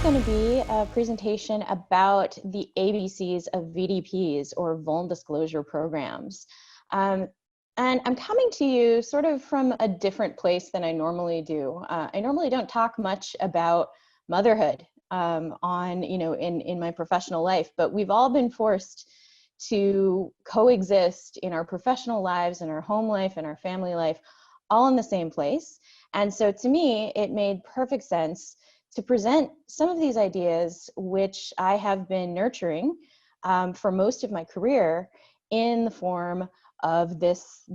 going to be a presentation about the ABCs of VDPs, or vuln disclosure programs. And I'm coming to you sort of from a different place than I normally do. I normally don't talk much about motherhood in my professional life, but we've all been forced to coexist in our professional lives, in our home life, and our family life, all in the same place. And so to me, it made perfect sense to present some of these ideas, which I have been nurturing for most of my career, in the form of this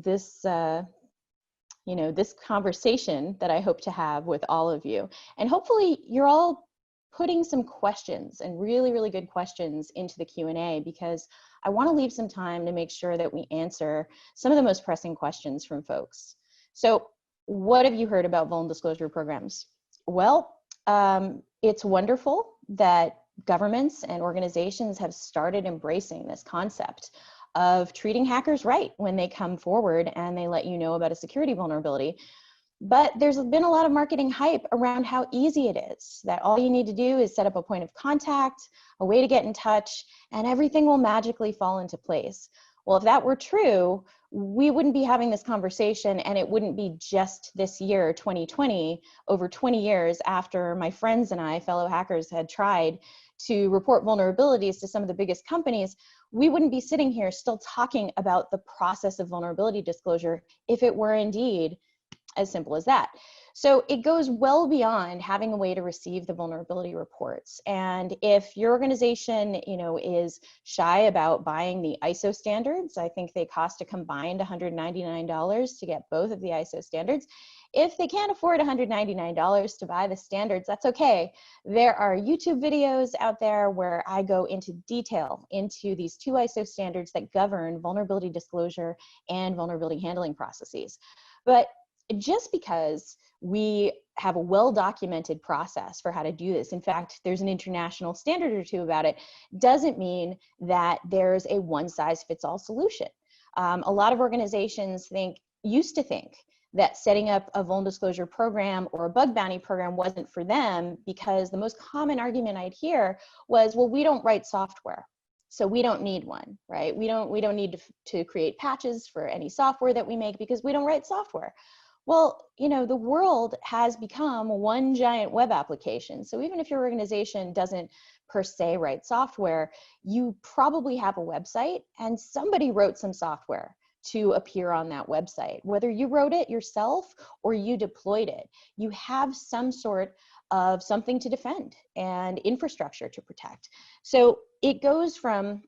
conversation that I hope to have with all of you. And hopefully you're all putting some questions, and really, really good questions, into the Q&A, because I want to leave some time to make sure that we answer some of the most pressing questions from folks. So what have you heard about vuln disclosure programs? Well, it's wonderful that governments and organizations have started embracing this concept of treating hackers right when they come forward and they let you know about a security vulnerability. But there's been a lot of marketing hype around how easy it is, that all you need to do is set up a point of contact, a way to get in touch, and everything will magically fall into place. Well, if that were true, we wouldn't be having this conversation, and it wouldn't be just this year, 2020, over 20 years after my friends and I, fellow hackers, had tried to report vulnerabilities to some of the biggest companies. We wouldn't be sitting here still talking about the process of vulnerability disclosure if it were indeed as simple as that. So it goes well beyond having a way to receive the vulnerability reports. And if your organization, is shy about buying the ISO standards, I think they cost a combined $199 to get both of the ISO standards. If they can't afford $199 to buy the standards, that's okay. There are YouTube videos out there where I go into detail into these two ISO standards that govern vulnerability disclosure and vulnerability handling processes. But just because we have a well-documented process for how to do this, in fact, there's an international standard or two about it, doesn't mean that there's a one-size-fits-all solution. A lot of organizations used to think that setting up a vuln disclosure program or a bug bounty program wasn't for them, because the most common argument I'd hear was, well, we don't write software, so we don't need one, right? We don't need to create patches for any software that we make because we don't write software. Well, the world has become one giant web application. So even if your organization doesn't per se write software, you probably have a website, and somebody wrote some software to appear on that website. Whether you wrote it yourself or you deployed it, you have some sort of something to defend and infrastructure to protect. So it goes from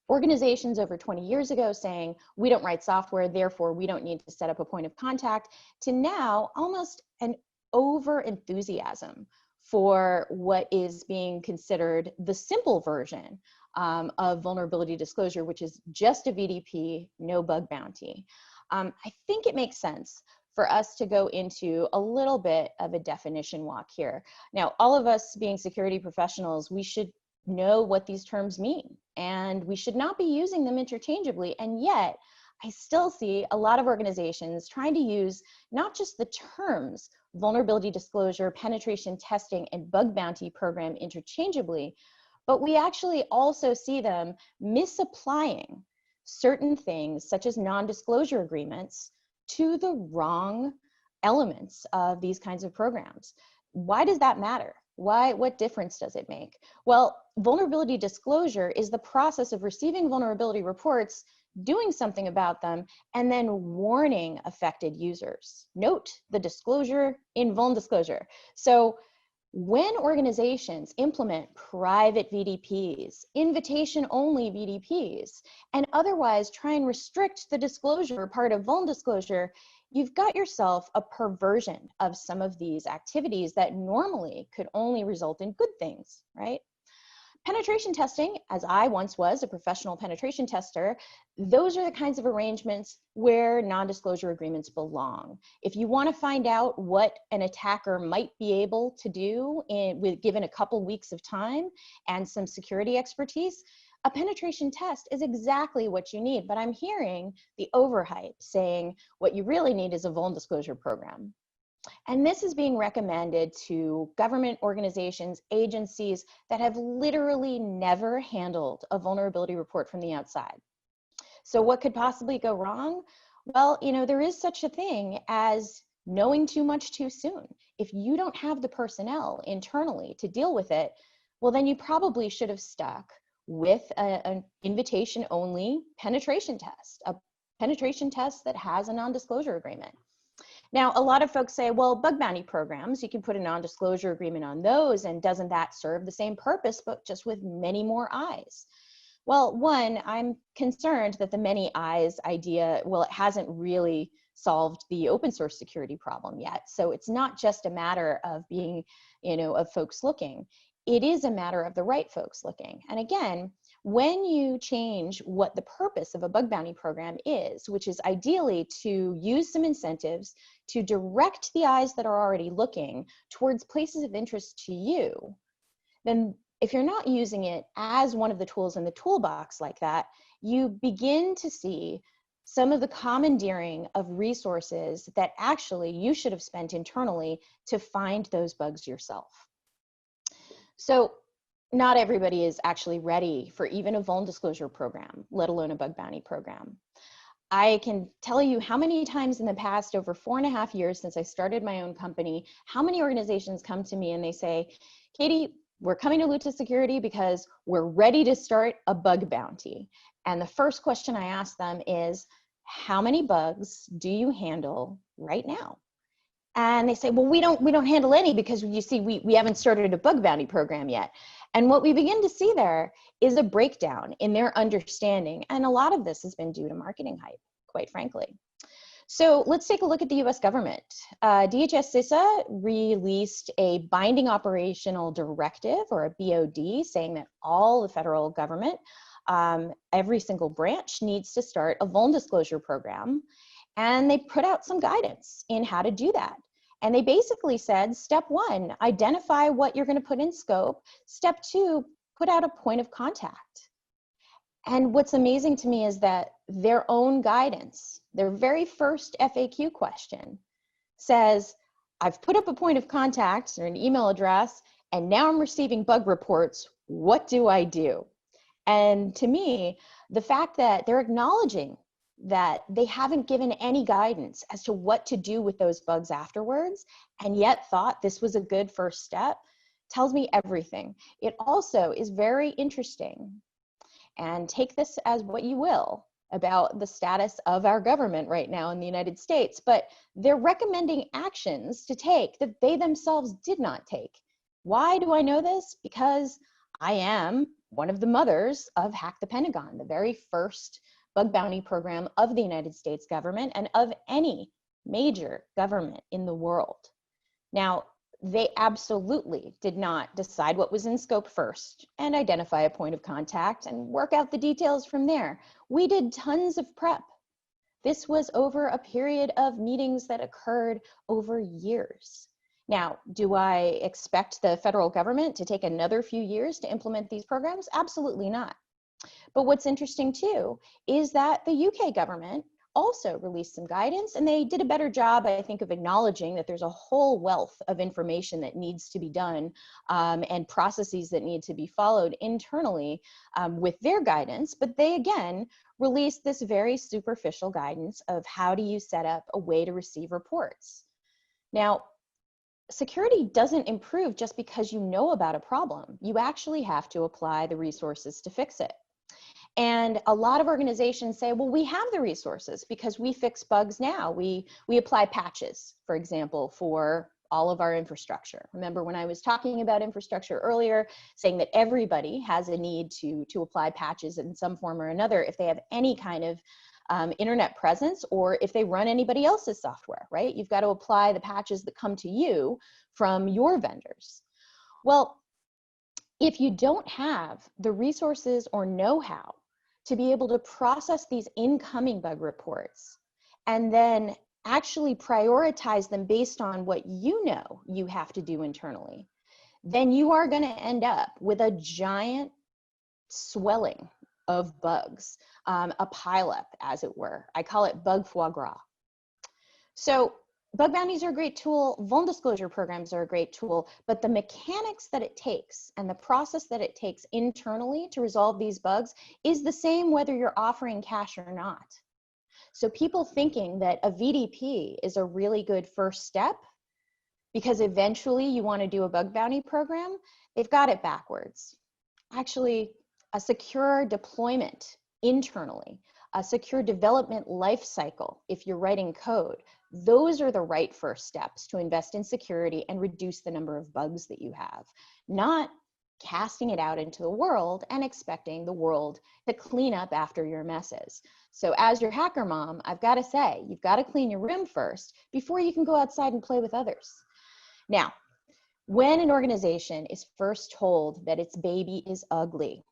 organizations over 20 years ago saying, we don't write software, therefore we don't need to set up a point of contact, to now almost an over-enthusiasm for what is being considered the simple version of vulnerability disclosure, which is just a VDP, no bug bounty. I think it makes sense for us to go into a little bit of a definition walk here. Now, all of us being security professionals, we should know what these terms mean, and we should not be using them interchangeably. And yet I still see a lot of organizations trying to use not just the terms vulnerability disclosure, penetration testing, and bug bounty program interchangeably, but we actually also see them misapplying certain things, such as non-disclosure agreements, to the wrong elements of these kinds of programs. Why does that matter? What difference does it make? Well, vulnerability disclosure is the process of receiving vulnerability reports, doing something about them, and then warning affected users. Note the disclosure in vuln disclosure. So when organizations implement private VDPs, invitation-only VDPs, and otherwise try and restrict the disclosure part of vuln disclosure, you've got yourself a perversion of some of these activities that normally could only result in good things, right? Penetration testing, as I once was a professional penetration tester, those are the kinds of arrangements where non-disclosure agreements belong. If you want to find out what an attacker might be able to do given a couple weeks of time and some security expertise, a penetration test is exactly what you need. But I'm hearing the overhype saying what you really need is a vuln disclosure program. And this is being recommended to government organizations, agencies that have literally never handled a vulnerability report from the outside. So what could possibly go wrong? Well, there is such a thing as knowing too much too soon. If you don't have the personnel internally to deal with it, well, then you probably should have stuck with an invitation-only penetration test, a penetration test that has a non-disclosure agreement. Now, a lot of folks say, well, bug bounty programs, you can put a non-disclosure agreement on those, and doesn't that serve the same purpose, but just with many more eyes? Well, one, I'm concerned that the many eyes idea, well, it hasn't really solved the open source security problem yet. So it's not just a matter of being, of folks looking. It is a matter of the right folks looking. And again, when you change what the purpose of a bug bounty program is, which is ideally to use some incentives to direct the eyes that are already looking towards places of interest to you, then if you're not using it as one of the tools in the toolbox like that, you begin to see some of the commandeering of resources that actually you should have spent internally to find those bugs yourself. So not everybody is actually ready for even a vuln disclosure program, let alone a bug bounty program. I can tell you how many times in the past, over 4.5 years since I started my own company, how many organizations come to me and they say, Katie, we're coming to Luta Security because we're ready to start a bug bounty. And the first question I ask them is, how many bugs do you handle right now? And they say, well, we don't handle any because you see, we haven't started a bug bounty program yet. And what we begin to see there is a breakdown in their understanding. And a lot of this has been due to marketing hype, quite frankly. So let's take a look at the US government. DHS CISA released a binding operational directive, or a BOD, saying that all the federal government, every single branch needs to start a vuln disclosure program. And they put out some guidance in how to do that. And they basically said, step one, identify what you're going to put in scope. Step two, put out a point of contact. And what's amazing to me is that their own guidance, their very first FAQ question says, I've put up a point of contact or an email address, and now I'm receiving bug reports. What do I do? And to me, the fact that they're acknowledging that they haven't given any guidance as to what to do with those bugs afterwards, and yet thought this was a good first step, tells me everything. It also is very interesting, and take this as what you will about the status of our government right now in the United States, but they're recommending actions to take that they themselves did not take. Why do I know this? Because I am one of the mothers of Hack the Pentagon, the very first bug bounty program of the United States government and of any major government in the world. Now, they absolutely did not decide what was in scope first and identify a point of contact and work out the details from there. We did tons of prep. This was over a period of meetings that occurred over years. Now, do I expect the federal government to take another few years to implement these programs? Absolutely not. But what's interesting too is that the UK government also released some guidance, and they did a better job, I think, of acknowledging that there's a whole wealth of information that needs to be done and processes that need to be followed internally with their guidance. But they, again, released this very superficial guidance of how do you set up a way to receive reports. Now, security doesn't improve just because you know about a problem. You actually have to apply the resources to fix it. And a lot of organizations say, well, we have the resources because we fix bugs now. We apply patches, for example, for all of our infrastructure. Remember when I was talking about infrastructure earlier, saying that everybody has a need to apply patches in some form or another if they have any kind of internet presence or if they run anybody else's software, right? You've got to apply the patches that come to you from your vendors. Well, if you don't have the resources or know-how to be able to process these incoming bug reports and then actually prioritize them based on what you know you have to do internally, then you are going to end up with a giant swelling of bugs, a pileup, as it were. I call it bug foie gras. So bug bounties are a great tool, vuln disclosure programs are a great tool, but the mechanics that it takes and the process that it takes internally to resolve these bugs is the same whether you're offering cash or not. So people thinking that a VDP is a really good first step because eventually you want to do a bug bounty program, they've got it backwards. Actually, a secure deployment internally, a secure development life cycle, if you're writing code, those are the right first steps to invest in security and reduce the number of bugs that you have, not casting it out into the world and expecting the world to clean up after your messes. So as your hacker mom, I've got to say, you've got to clean your room first before you can go outside and play with others. Now, when an organization is first told that its baby is ugly,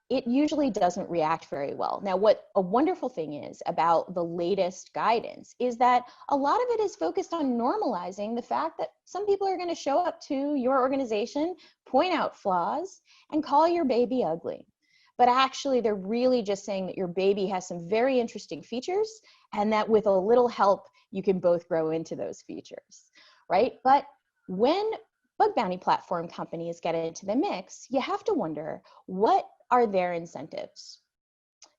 it usually doesn't react very well. Now, what a wonderful thing is about the latest guidance is that a lot of it is focused on normalizing the fact that some people are going to show up to your organization, point out flaws, and call your baby ugly. But actually, they're really just saying that your baby has some very interesting features and that with a little help, you can both grow into those features, right? But when bug bounty platform companies get into the mix, you have to wonder, what are their incentives?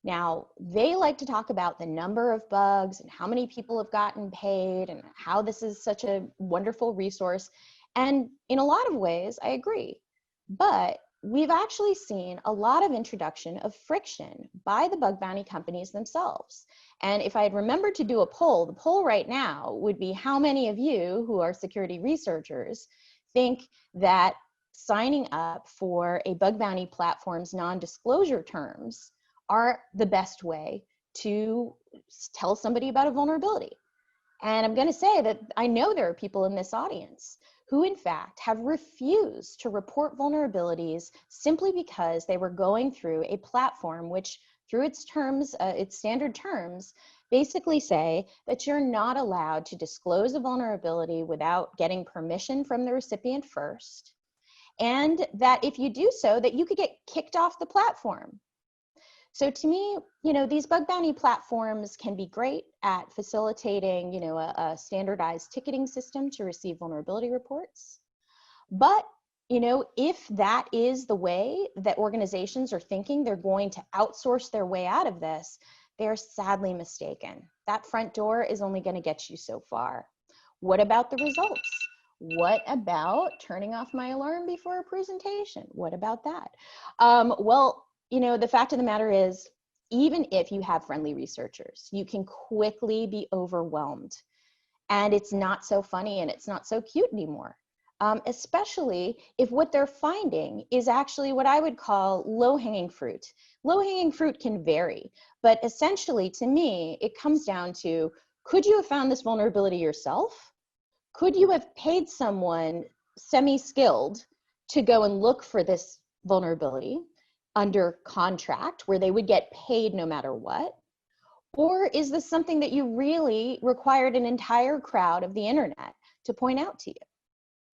Now, they like to talk about the number of bugs and how many people have gotten paid and how this is such a wonderful resource. And in a lot of ways, I agree. But we've actually seen a lot of introduction of friction by the bug bounty companies themselves. And if I had remembered to do a poll, the poll right now would be how many of you who are security researchers think that signing up for a bug bounty platform's non-disclosure terms are the best way to tell somebody about a vulnerability. And I'm going to say that I know there are people in this audience who in fact have refused to report vulnerabilities simply because they were going through a platform which through its terms, its standard terms, basically say that you're not allowed to disclose a vulnerability without getting permission from the recipient first. And that if you do so, that you could get kicked off the platform. So to me, you know, these bug bounty platforms can be great at facilitating, you know, a standardized ticketing system to receive vulnerability reports. But, you know, if that is the way that organizations are thinking they're going to outsource their way out of this, they're sadly mistaken. That front door is only going to get you so far. What about the results? What about turning off my alarm before a presentation? What about that? Well, you know, the fact of the matter is, even if you have friendly researchers, you can quickly be overwhelmed. And it's not so funny and it's not so cute anymore. Especially if what they're finding is actually what I would call low-hanging fruit. Low-hanging fruit can vary, but essentially to me, it comes down to, could you have found this vulnerability yourself? Could you have paid someone semi-skilled to go and look for this vulnerability under contract where they would get paid no matter what? Or is this something that you really required an entire crowd of the internet to point out to you?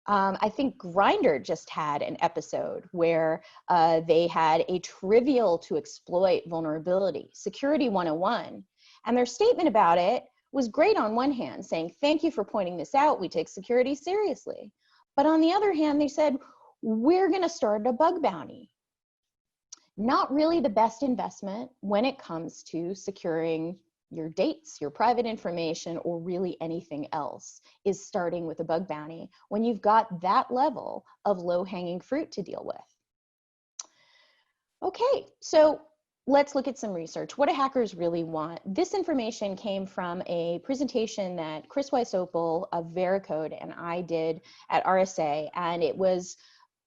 I think Grindr just had an episode where they had a trivial to exploit vulnerability, Security 101, and their statement about it was great on one hand, saying, thank you for pointing this out, we take security seriously. But on the other hand, they said, we're gonna start a bug bounty. Not really the best investment when it comes to securing your dates, your private information, or really anything else, is starting with a bug bounty when you've got that level of low-hanging fruit to deal with. Okay, so let's look at some research. What do hackers really want? This information came from a presentation that Chris Weisopel of Veracode and I did at RSA, and it was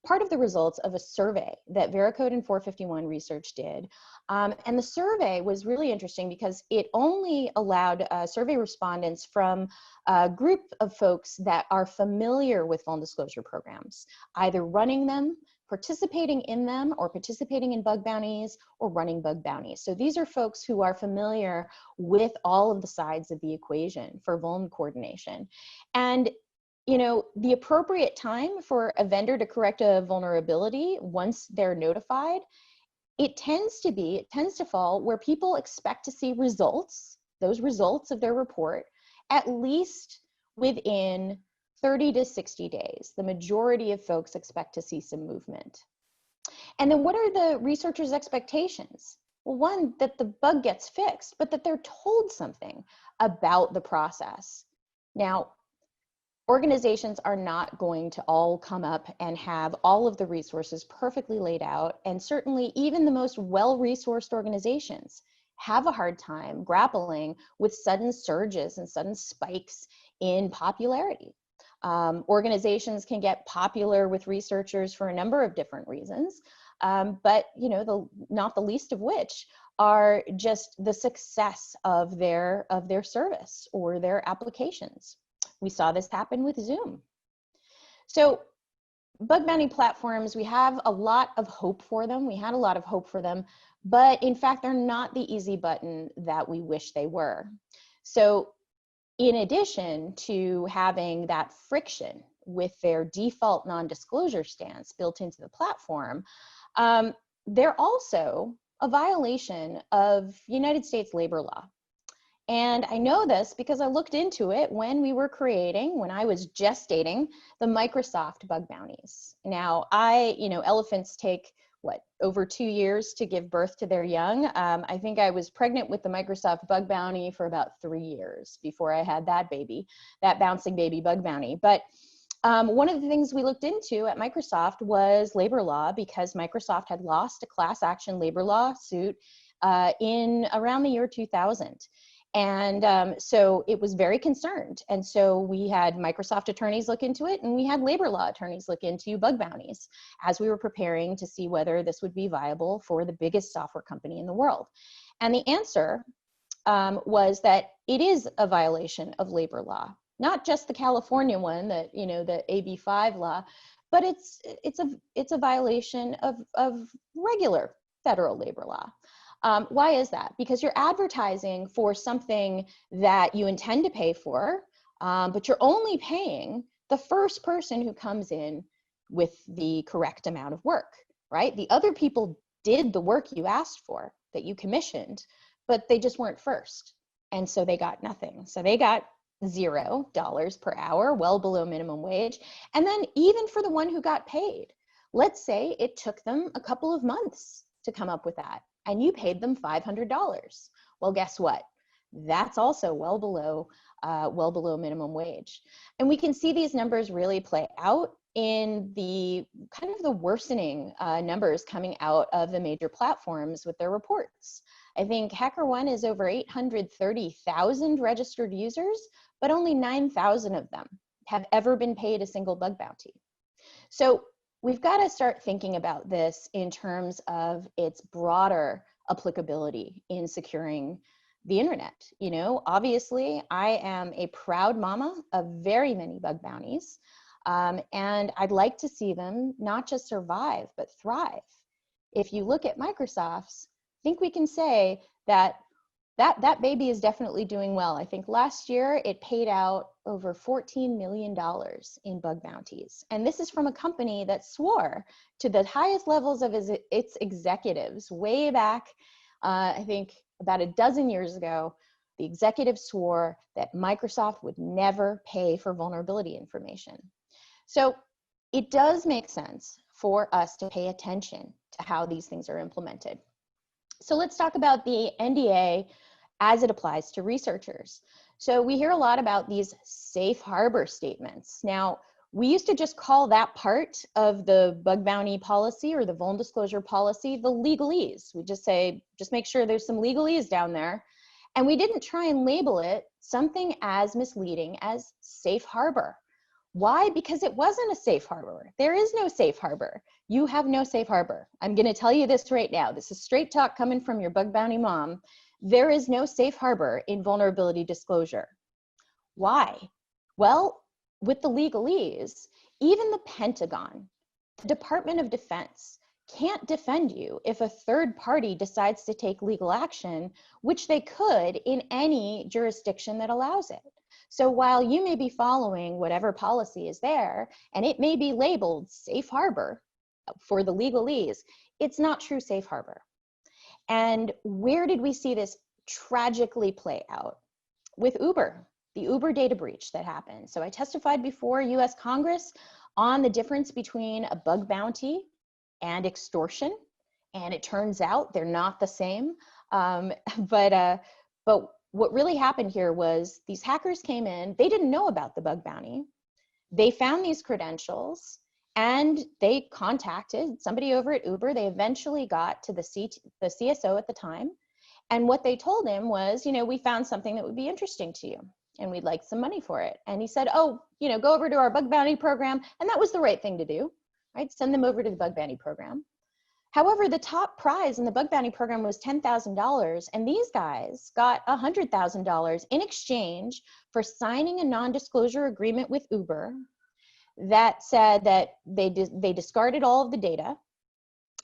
part of the results of a survey that Veracode and 451 Research did. And the survey was really interesting because it only allowed survey respondents from a group of folks that are familiar with vuln disclosure programs, either running them, participating in them, or participating in bug bounties, or running bug bounties. So these are folks who are familiar with all of the sides of the equation for vuln coordination. And you know, the appropriate time for a vendor to correct a vulnerability once they're notified, it tends to fall where people expect to see results, those results of their report, at least within 30 to 60 days. The majority of folks expect to see some movement. And then what are the researchers' expectations? Well, one, that the bug gets fixed, but that they're told something about the process. Now, organizations are not going to all come up and have all of the resources perfectly laid out, and certainly even the most well-resourced organizations have a hard time grappling with sudden surges and sudden spikes in popularity. Organizations can get popular with researchers for a number of different reasons, but not the least of which are just the success of their service or their applications. We saw this happen with Zoom. So bug bounty platforms, we have a lot of hope for them. We had a lot of hope for them, but in fact, they're not the easy button that we wish they were. So in addition to having that friction with their default non-disclosure stance built into the platform, they're also a violation of United States labor law. And I know this because I looked into it when I was gestating the Microsoft bug bounties. Now, elephants take, over 2 years to give birth to their young. I think I was pregnant with the Microsoft bug bounty for about 3 years before I had that bouncing baby bug bounty. But one of the things we looked into at Microsoft was labor law, because Microsoft had lost a class action labor lawsuit in around the year 2000. And so it was very concerned. And so we had Microsoft attorneys look into it, and we had labor law attorneys look into bug bounties as we were preparing to see whether this would be viable for the biggest software company in the world. And the answer was that it is a violation of labor law, not just the California one, that, the AB5 law, but it's a violation of regular federal labor law. Why is that? Because you're advertising for something that you intend to pay for, but you're only paying the first person who comes in with the correct amount of work, right? The other people did the work you asked for, that you commissioned, but they just weren't first. And so they got nothing. So they got $0 per hour, well below minimum wage. And then even for the one who got paid, let's say it took them a couple of months to come up with that, and you paid them $500. Well, guess what? That's also well below minimum wage. And we can see these numbers really play out in the kind of the worsening numbers coming out of the major platforms with their reports. I think HackerOne is over 830,000 registered users, but only 9,000 of them have ever been paid a single bug bounty. So we've got to start thinking about this in terms of its broader applicability in securing the internet. Obviously, I am a proud mama of very many bug bounties, and I'd like to see them not just survive, but thrive. If you look at Microsoft's, I think we can say that baby is definitely doing well. I think last year it paid out over $14 million in bug bounties. And this is from a company that swore to the highest levels of its executives way back, I think about a dozen years ago. The executives swore that Microsoft would never pay for vulnerability information. So it does make sense for us to pay attention to how these things are implemented. So let's talk about the NDA as it applies to researchers. So we hear a lot about these safe harbor statements. Now, we used to just call that part of the bug bounty policy or the vuln disclosure policy the legalese. We just say, just make sure there's some legalese down there. And we didn't try and label it something as misleading as safe harbor. Why? Because it wasn't a safe harbor. There is no safe harbor. You have no safe harbor. I'm going to tell you this right now. This is straight talk coming from your bug bounty mom. There is no safe harbor in vulnerability disclosure. Why? Well, with the legalese, even the Pentagon, the Department of Defense, can't defend you if a third party decides to take legal action, which they could in any jurisdiction that allows it. So while you may be following whatever policy is there, and it may be labeled safe harbor for the legalese, it's not true safe harbor. And where did we see this tragically play out? With Uber. the Uber data breach that happened. So I testified before US Congress on the difference between a bug bounty and extortion. And it turns out they're not the same. But what really happened here was these hackers came in, they didn't know about the bug bounty. They found these credentials and they contacted somebody over at Uber. They eventually got to the CSO at the time. And what they told him was, we found something that would be interesting to you and we'd like some money for it. And he said, oh, go over to our bug bounty program. And that was the right thing to do, right? Send them over to the bug bounty program. However, the top prize in the bug bounty program was $10,000, and these guys got $100,000 in exchange for signing a non-disclosure agreement with Uber that said that they discarded all of the data,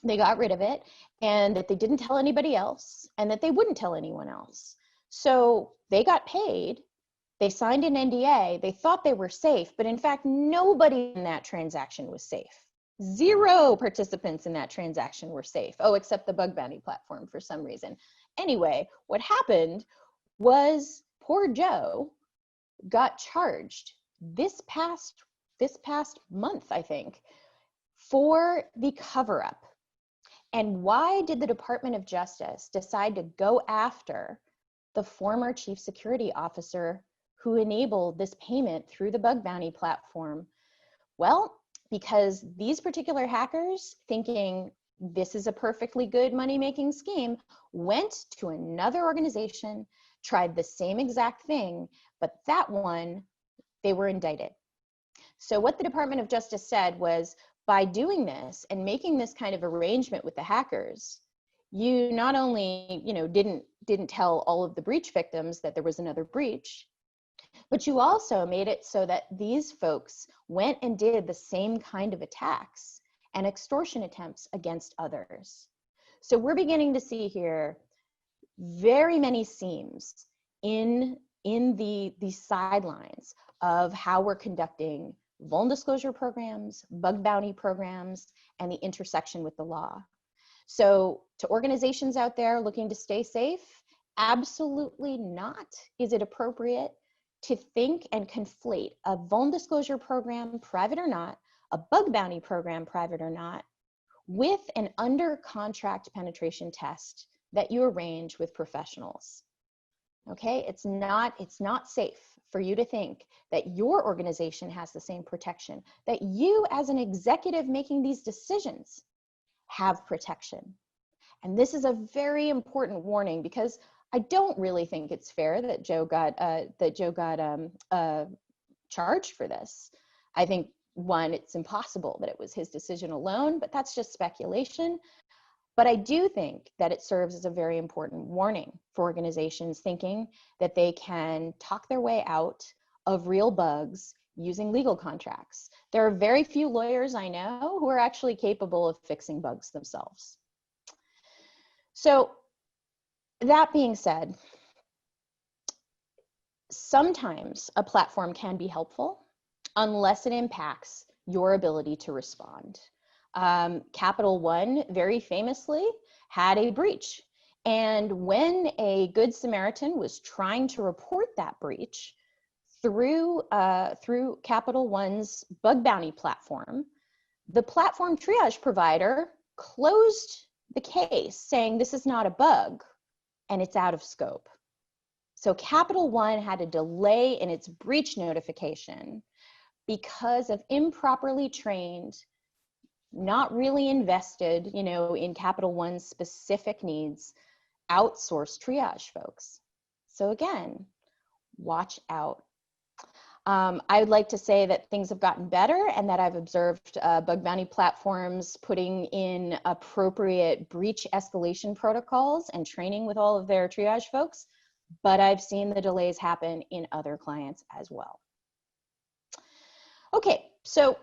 they got rid of it, and that they didn't tell anybody else, and that they wouldn't tell anyone else. So they got paid, they signed an NDA, they thought they were safe, but in fact, nobody in that transaction was safe. 0 participants in that transaction were safe. Oh, except the bug bounty platform for some reason. Anyway, what happened was poor Joe got charged this past month, I think, for the cover-up. And why did the Department of Justice decide to go after the former chief security officer who enabled this payment through the bug bounty platform? Well, because these particular hackers, thinking this is a perfectly good money-making scheme, went to another organization, tried the same exact thing, but that one, they were indicted. So what the Department of Justice said was, by doing this and making this kind of arrangement with the hackers, you not only, didn't tell all of the breach victims that there was another breach, but you also made it so that these folks went and did the same kind of attacks and extortion attempts against others. So we're beginning to see here very many seams in the sidelines of how we're conducting vuln disclosure programs, bug bounty programs, and the intersection with the law. So to organizations out there looking to stay safe, absolutely not is it appropriate to think and conflate a vuln disclosure program, private or not, a bug bounty program, private or not, with an under contract penetration test that you arrange with professionals. Okay, it's not safe for you to think that your organization has the same protection, that you as an executive making these decisions have protection. And this is a very important warning, because I don't really think it's fair that Joe got charged for this. I think, one, it's impossible that it was his decision alone, but that's just speculation. But I do think that it serves as a very important warning for organizations thinking that they can talk their way out of real bugs using legal contracts. There are very few lawyers I know who are actually capable of fixing bugs themselves. So that being said, sometimes a platform can be helpful unless it impacts your ability to respond. Capital One very famously had a breach. And when a Good Samaritan was trying to report that breach through Capital One's bug bounty platform, the platform triage provider closed the case saying this is not a bug and it's out of scope. So Capital One had a delay in its breach notification because of improperly trained, not really invested, in Capital One's specific needs, outsourced triage folks. So again, watch out. I would like to say that things have gotten better and that I've observed bug bounty platforms putting in appropriate breach escalation protocols and training with all of their triage folks, but I've seen the delays happen in other clients as well. Okay, so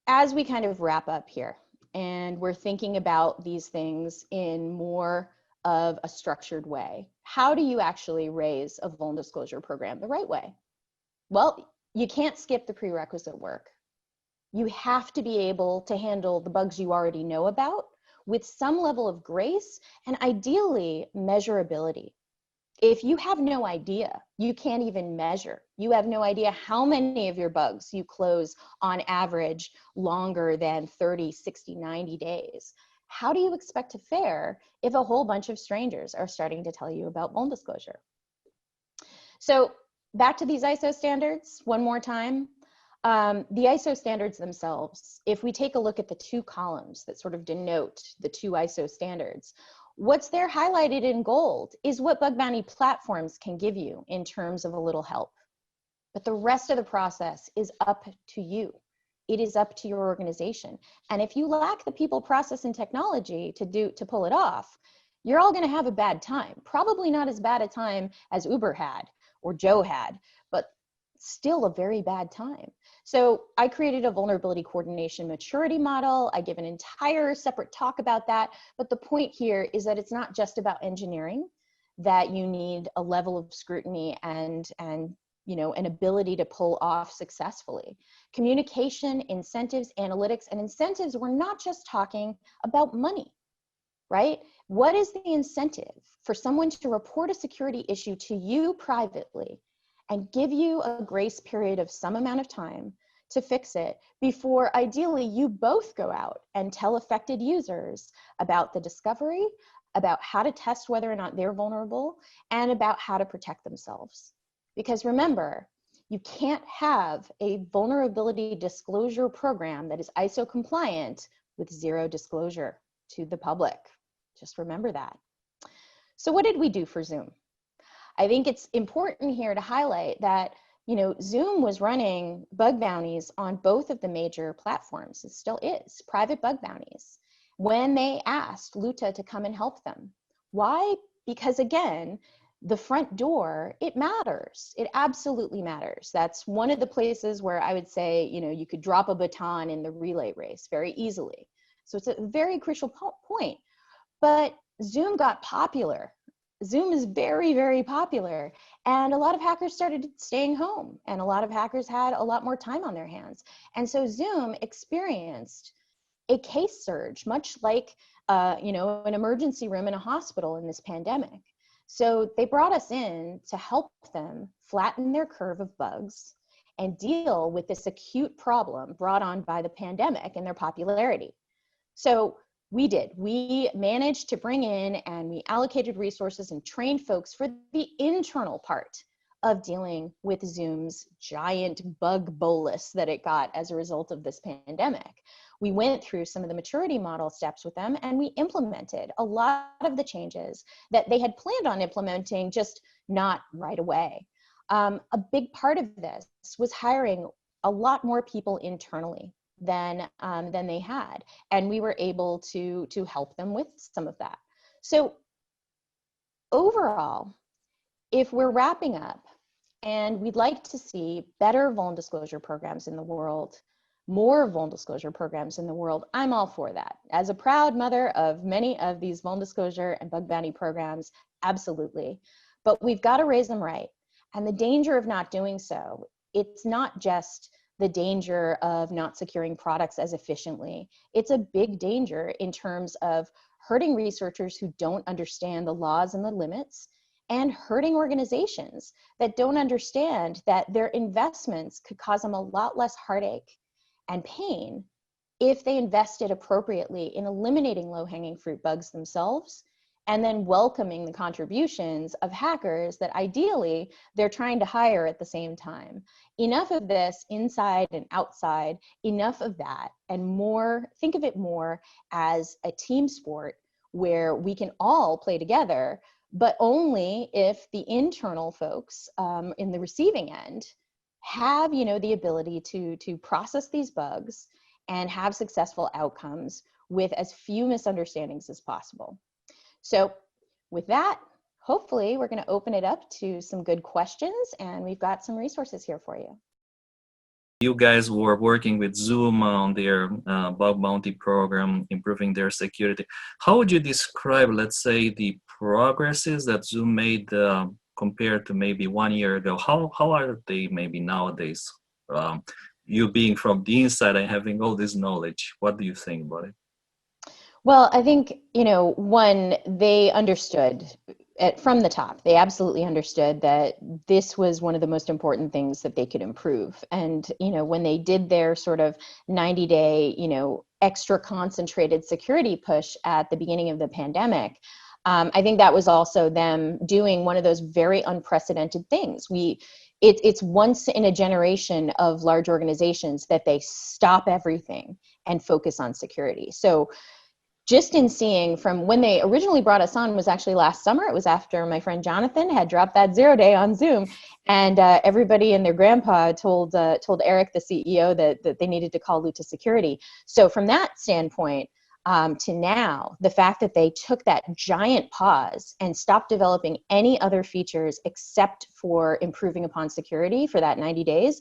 as we kind of wrap up here and we're thinking about these things in more of a structured way, how do you actually raise a vuln disclosure program the right way? Well, you can't skip the prerequisite work. You have to be able to handle the bugs you already know about with some level of grace and ideally measurability. if you have no idea, you can't even measure, you have no idea how many of your bugs you close on average longer than 30, 60, 90 days, how do you expect to fare if a whole bunch of strangers are starting to tell you about vuln disclosure? So back to these ISO standards one more time. The ISO standards themselves, if we take a look at the two columns that sort of denote the two ISO standards, what's there highlighted in gold is what bug bounty platforms can give you in terms of a little help. But the rest of the process is up to you. It is up to your organization. And if you lack the people, process, and technology to pull it off, you're all going to have a bad time. Probably not as bad a time as Uber had or Joe had, but still a very bad time. So I created a vulnerability coordination maturity model. I give an entire separate talk about that. But the point here is that it's not just about engineering, that you need a level of scrutiny and you know, an ability to pull off successfully. Communication, incentives, analytics, and incentives, we're not just talking about money, right? What is the incentive for someone to report a security issue to you privately and give you a grace period of some amount of time to fix it before ideally you both go out and tell affected users about the discovery, about how to test whether or not they're vulnerable, and about how to protect themselves? Because remember, you can't have a vulnerability disclosure program that is ISO compliant with zero disclosure to the public. Just remember that. So what did we do for Zoom? I think it's important here to highlight that, you know, Zoom was running bug bounties on both of the major platforms. It still is, private bug bounties, when they asked Luta to come and help them. Why? Because again, the front door, it matters. It absolutely matters. That's one of the places where I would say, you know, you could drop a baton in the relay race very easily. So it's a very crucial point. But Zoom got popular. Zoom is very, very popular. And a lot of hackers started staying home, and a lot of hackers had a lot more time on their hands. And so Zoom experienced a case surge, much like you know, an emergency room in a hospital in this pandemic. So they brought us in to help them flatten their curve of bugs and deal with this acute problem brought on by the pandemic and their popularity. So we did. We managed to bring in and we allocated resources and trained folks for the internal part of dealing with Zoom's giant bug bolus that it got as a result of this pandemic. We went through some of the maturity model steps with them, and we implemented a lot of the changes that they had planned on implementing, just not right away. A big part of this was hiring a lot more people internally than they had, and we were able to help them with some of that. So overall, if we're wrapping up, and we'd like to see better vuln disclosure programs in the world, more vuln disclosure programs in the world, I'm all for that. As a proud mother of many of these vuln disclosure and bug bounty programs, absolutely. But we've got to raise them right. And the danger of not doing so, it's not just the danger of not securing products as efficiently. It's a big danger in terms of hurting researchers who don't understand the laws and the limits, and hurting organizations that don't understand that their investments could cause them a lot less heartache and pain if they invested appropriately in eliminating low-hanging fruit bugs themselves, and then welcoming the contributions of hackers that ideally they're trying to hire at the same time. Enough of this inside and outside, enough of that, and more, think of it more as a team sport where we can all play together, but only if the internal folks in the receiving end have, you know, the ability to process these bugs and have successful outcomes with as few misunderstandings as possible. So with that, hopefully we're going to open it up to some good questions, and we've got some resources here for you. You guys were working with Zoom on their bug bounty program, improving their security. How would you describe, let's say, the progresses that Zoom made compared to maybe 1 year ago? How are they maybe nowadays? You being from the inside and having all this knowledge, what do you think about it? Well, I think, you know, one, they understood from the top, they absolutely understood that this was one of the most important things that they could improve. And, when they did their sort of 90-day, extra concentrated security push at the beginning of the pandemic, I think that was also them doing one of those very unprecedented things. It's once in a generation of large organizations that they stop everything and focus on security. So just in seeing from when they originally brought us on was actually last summer. It was after my friend Jonathan had dropped that 0-day on Zoom, and everybody and their grandpa told Eric, the CEO, that they needed to call Luta Security. So from that standpoint, to now, the fact that they took that giant pause and stopped developing any other features except for improving upon security for that 90 days,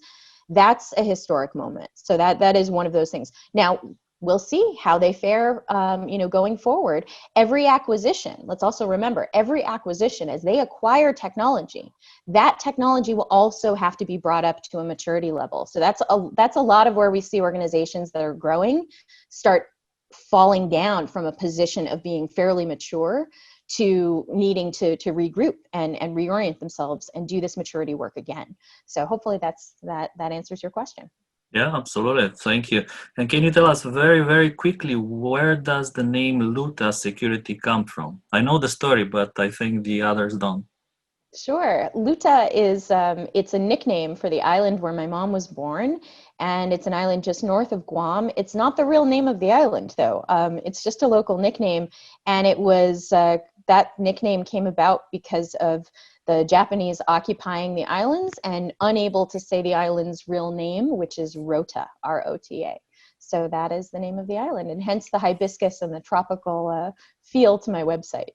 that's a historic moment. So that is one of those things. Now, we'll see how they fare, going forward. Every acquisition, let's also remember, every acquisition, as they acquire technology, that technology will also have to be brought up to a maturity level. So that's a lot of where we see organizations that are growing start falling down from a position of being fairly mature to needing to regroup and reorient themselves and do this maturity work again. So hopefully that answers your question. Yeah, absolutely. Thank you. And can you tell us very, very quickly, where does the name Luta Security come from? I know the story, but I think the others don't. Sure. Luta is, it's a nickname for the island where my mom was born, and it's an island just north of Guam. It's not the real name of the island, though. It's just a local nickname, and it was, that nickname came about because of the Japanese occupying the islands and unable to say the island's real name, which is Rota, R-O-T-A. So that is the name of the island, and hence the hibiscus and the tropical feel to my website.